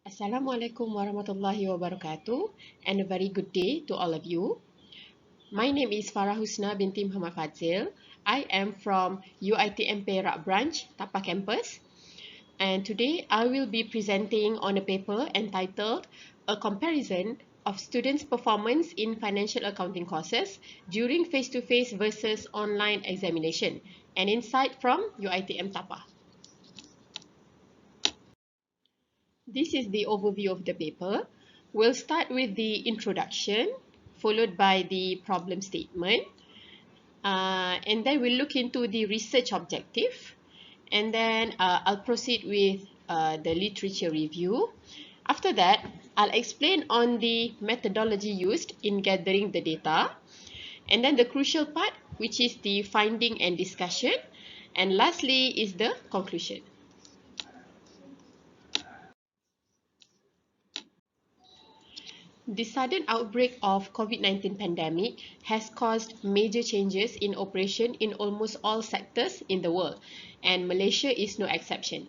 Assalamualaikum warahmatullahi wabarakatuh and a very good day to all of you. My name is Farah Husna binti Muhammad Fadzil. I am from UiTM Perak branch, Tapah campus, and today I will be presenting on a paper entitled A Comparison of Students' Performance in Financial Accounting Courses during Face-to-Face versus Online Examination, an insight from UiTM Tapah. This is the overview of the paper. We'll start with the introduction, followed by the problem statement, and then we'll look into the research objective, and then I'll proceed with the literature review. After that, I'll explain on the methodology used in gathering the data, and then the crucial part, which is the finding and discussion, and lastly is the conclusion. The sudden outbreak of COVID-19 pandemic has caused major changes in operation in almost all sectors in the world, and Malaysia is no exception.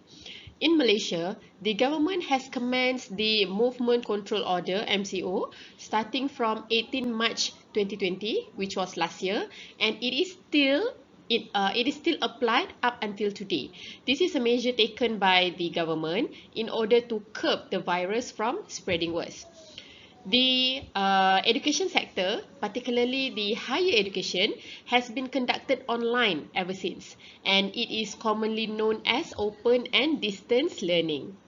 In Malaysia, the government has commenced the Movement Control Order (MCO) starting from 18 March 2020, which was last year, and it is still applied up until today. This is a measure taken by the government in order to curb the virus from spreading worse. The education sector, particularly the higher education, has been conducted online ever since, and it is commonly known as open and distance learning.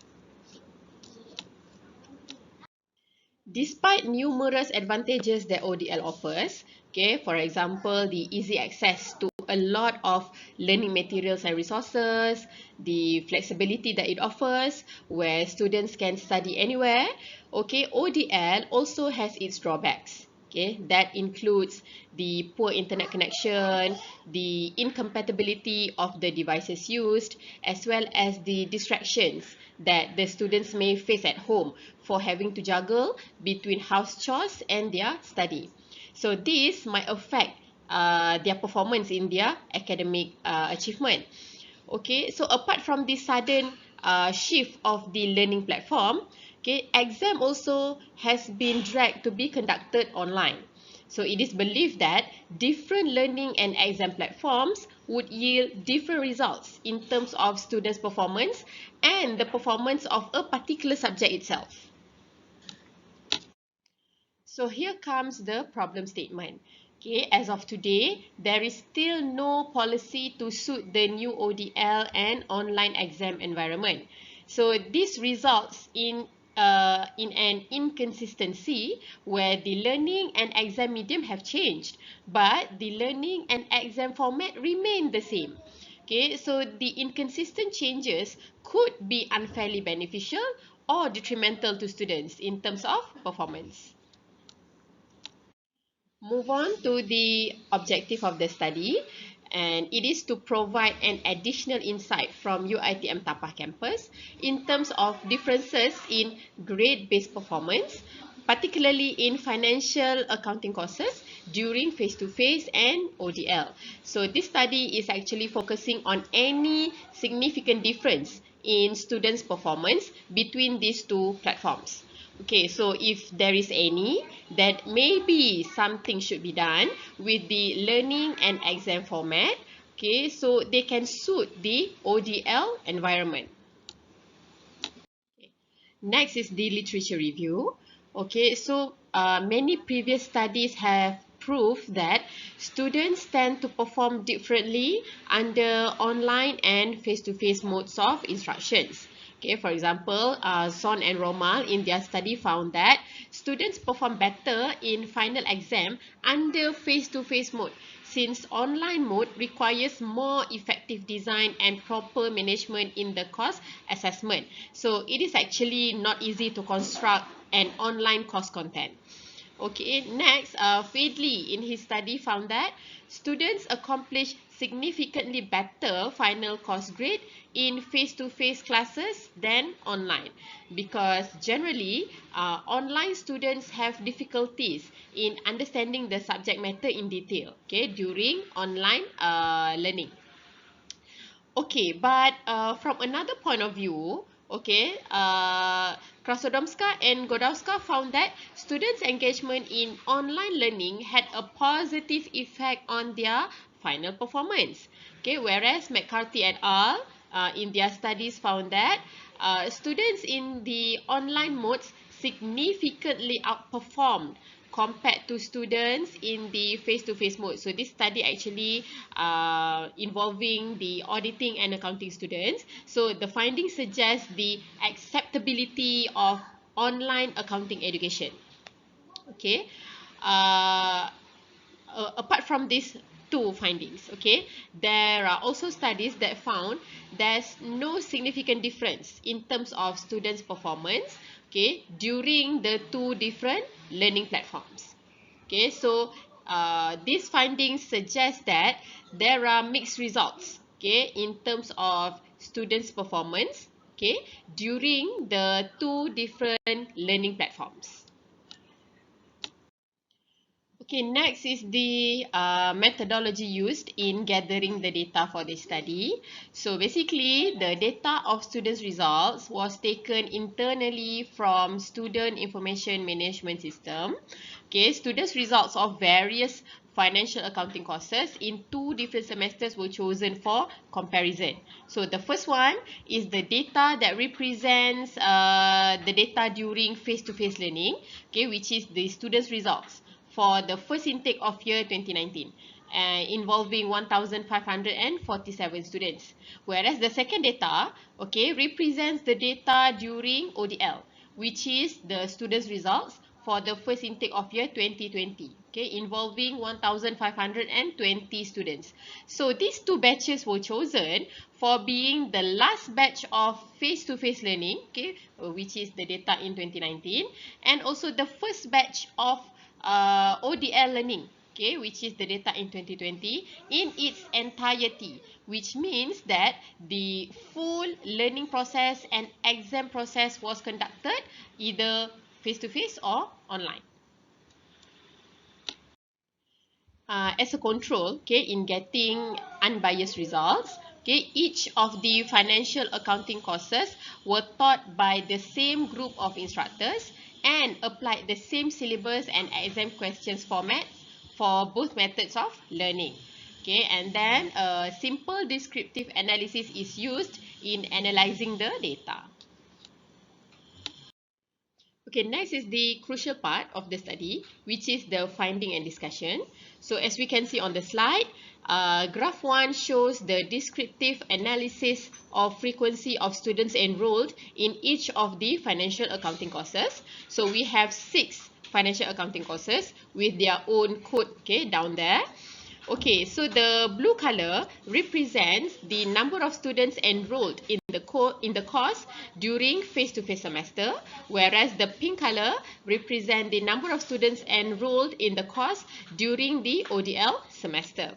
Despite numerous advantages that ODL offers, okay, for example, the easy access to a lot of learning materials and resources, the flexibility that it offers, where students can study anywhere, okay, ODL also has its drawbacks. Okay, that includes the poor internet connection, the incompatibility of the devices used, as well as the distractions that the students may face at home for having to juggle between house chores and their study. So this might affect their performance in their academic achievement. Okay, so apart from this sudden shift of the learning platform, okay, exam also has been dragged to be conducted online. So it is believed that different learning and exam platforms would yield different results in terms of students' performance and the performance of a particular subject itself. So here comes the problem statement. Okay, as of today, there is still no policy to suit the new ODL and online exam environment. So this results in an inconsistency where the learning and exam medium have changed, but the learning and exam format remain the same. Okay, so the inconsistent changes could be unfairly beneficial or detrimental to students in terms of performance. Move on to the objective of the study, and it is to provide an additional insight from UiTM Tapah campus in terms of differences in grade-based performance, particularly in financial accounting courses during face-to-face and ODL. So this study is actually focusing on any significant difference in students' performance between these two platforms. Okay, so if there is any, that maybe something should be done with the learning and exam format, okay, so they can suit the ODL environment. Okay. Next is the literature review. Okay, so many previous studies have proved that students tend to perform differently under online and face-to-face modes of instructions. Okay, for example, Zon and Romal in their study found that students perform better in final exam under face-to-face mode, since online mode requires more effective design and proper management in the course assessment. So it is actually not easy to construct an online course content. Okay, next, Fadley in his study found that students accomplish significantly better final course grade in face-to-face classes than online, because generally online students have difficulties in understanding the subject matter in detail, okay, during online learning. Okay, but from another point of view, okay, Krasodomska and Godowska found that students' engagement in online learning had a positive effect on their final performance. Okay, whereas McCarthy et al. In their studies found that students in the online modes significantly outperformed compared to students in the face-to-face mode. So this study actually involving the auditing and accounting students. So the findings suggest the acceptability of online accounting education. Okay. Uh, Apart from these two findings, okay, there are also studies that found there's no significant difference in terms of students' performance, okay, during the two different learning platforms. Okay, so these findings suggest that there are mixed results, okay, in terms of students' performance, okay, during the two different learning platforms. Okay, next is the methodology used in gathering the data for this study. So basically, the data of students' results was taken internally from Student Information Management System. Okay, students' results of various financial accounting courses in two different semesters were chosen for comparison. So the first one is the data that represents the data during face-to-face learning, okay, which is the students' results for the first intake of year 2019, involving 1,547 students. Whereas the second data, okay, represents the data during ODL, which is the students' results for the first intake of year 2020, okay, involving 1,520 students. So these two batches were chosen for being the last batch of face-to-face learning, okay, which is the data in 2019, and also the first batch of ODL learning, okay, which is the data in 2020 in its entirety, which means that the full learning process and exam process was conducted either face-to-face or online. As a control, okay, in getting unbiased results, okay, each of the financial accounting courses were taught by the same group of instructors and applied the same syllabus and exam questions formats for both methods of learning. Okay, and then a simple descriptive analysis is used in analyzing the data. Okay, next is the crucial part of the study, which is the finding and discussion. So as we can see on the slide, graph 1 shows the descriptive analysis of frequency of students enrolled in each of the financial accounting courses. So we have 6 financial accounting courses with their own code, okay, down there. Okay, so the blue color represents the number of students enrolled in the course during face-to-face semester, whereas the pink color represents the number of students enrolled in the course during the ODL semester.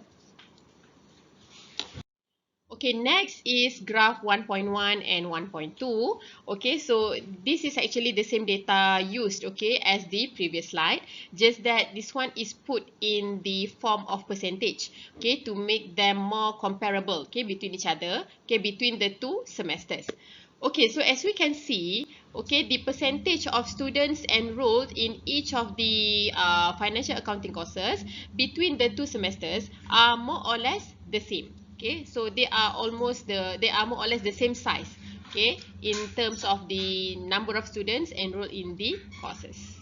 Okay, next is graph 1.1 and 1.2. Okay, so this is actually the same data used, okay, as the previous slide, just that this one is put in the form of percentage, okay, to make them more comparable, okay, between each other, okay, between the two semesters. Okay, so as we can see, okay, the percentage of students enrolled in each of the financial accounting courses between the two semesters are more or less the same. Okay, so they are more or less the same size, okay, in terms of the number of students enrolled in the courses.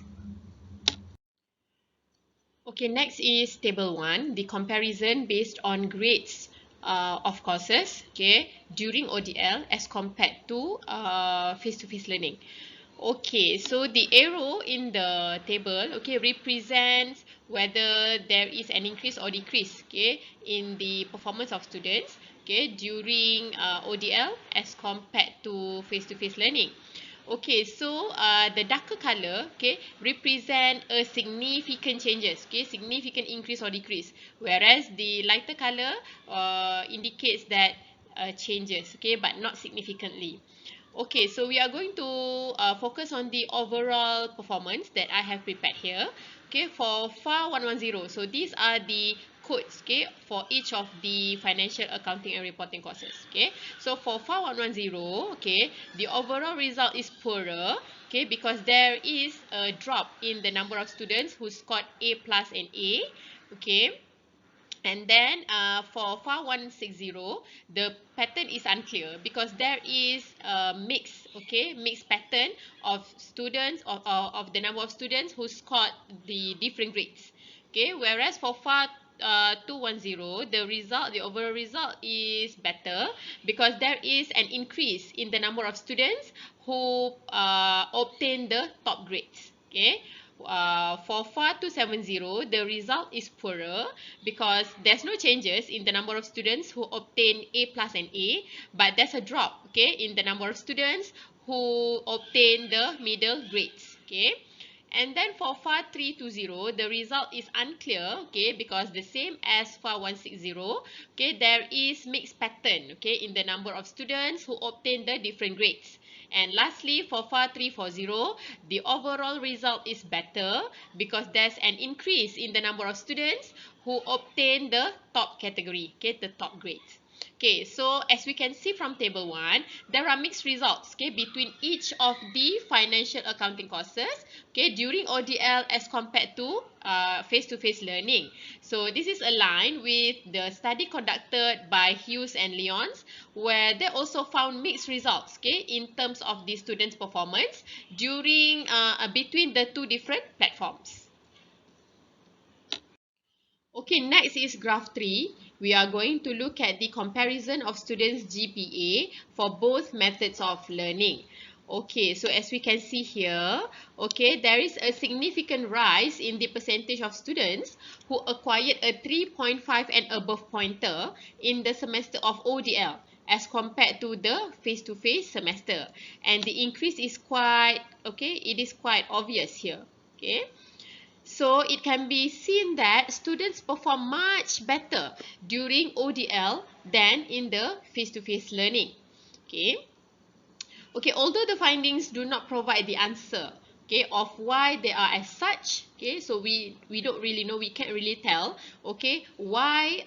Okay, next is table 1, the comparison based on grades of courses, okay, during ODL as compared to face-to-face learning. Okay, so the arrow in the table, okay, represents whether there is an increase or decrease, okay, in the performance of students, okay, during ODL as compared to face-to-face learning. Okay, so the darker color, okay, represent a significant changes, okay, significant increase or decrease, whereas the lighter color indicates that changes, okay, but not significantly. Okay, so we are going to focus on the overall performance that I have prepared here. Okay, for FAR 110, so these are the codes, okay, for each of the financial accounting and reporting courses. Okay, so for FAR 110, okay, the overall result is poorer, okay, because there is a drop in the number of students who scored A plus and A. Okay, and then for FAR 160, the pattern is unclear because there is a mix, okay, mixed pattern of students, of the number of students who scored the different grades. Okay, whereas for FAR 210, the overall result is better because there is an increase in the number of students who obtain the top grades. Okay, for FAR 270, the result is poorer because there's no changes in the number of students who obtain A plus and A, but there's a drop, okay, in the number of students who obtain the middle grades. Okay, and then for FAR 320, the result is unclear, okay, because the same as FAR 160, okay, there is mixed pattern, okay, in the number of students who obtain the different grades. And lastly, for FAR 340, the overall result is better because there's an increase in the number of students who obtain the top category, okay, the top grades. Okay, so as we can see from table 1, there are mixed results, okay, between each of the financial accounting courses, okay, during ODL as compared to face-to-face learning. So this is aligned with the study conducted by Hughes and Lyons, where they also found mixed results, okay, in terms of the students' performance during between the two different platforms. Okay, next is graph 3. We are going to look at the comparison of students' GPA for both methods of learning. Okay, so as we can see here, okay, there is a significant rise in the percentage of students who acquired a 3.5 and above pointer in the semester of ODL as compared to the face-to-face semester. And the increase is quite, okay, it is quite obvious here. Okay. So it can be seen that students perform much better during ODL than in the face-to-face learning. Okay. Okay, although the findings do not provide the answer, okay, of why they are as such, okay, so we don't really know, we can't really tell, okay, why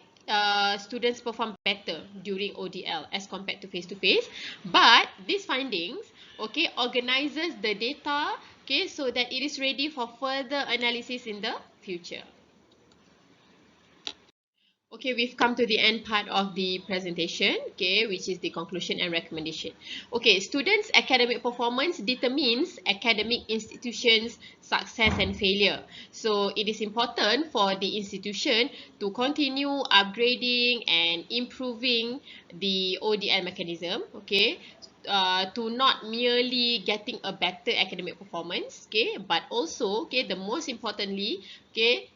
students perform better during ODL as compared to face-to-face. But these findings, okay, organizes the data, okay, so that it is ready for further analysis in the future. Okay, we've come to the end part of the presentation, okay, which is the conclusion and recommendation. Okay, students' academic performance determines academic institutions' success and failure. So it is important for the institution to continue upgrading and improving the ODL mechanism, okay, to not merely getting a better academic performance, okay, but also, okay, the most importantly, okay,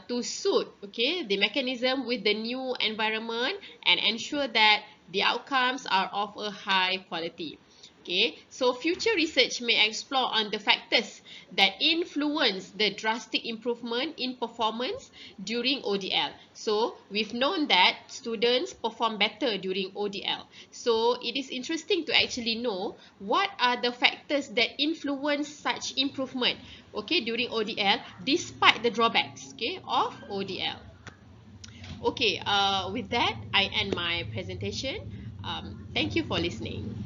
to suit, okay, the mechanism with the new environment and ensure that the outcomes are of a high quality. Okay, so future research may explore on the factors that influence the drastic improvement in performance during ODL. So we've known that students perform better during ODL. So it is interesting to actually know what are the factors that influence such improvement, okay, during ODL despite the drawbacks, okay, of ODL. Okay, with that, I end my presentation. Thank you for listening.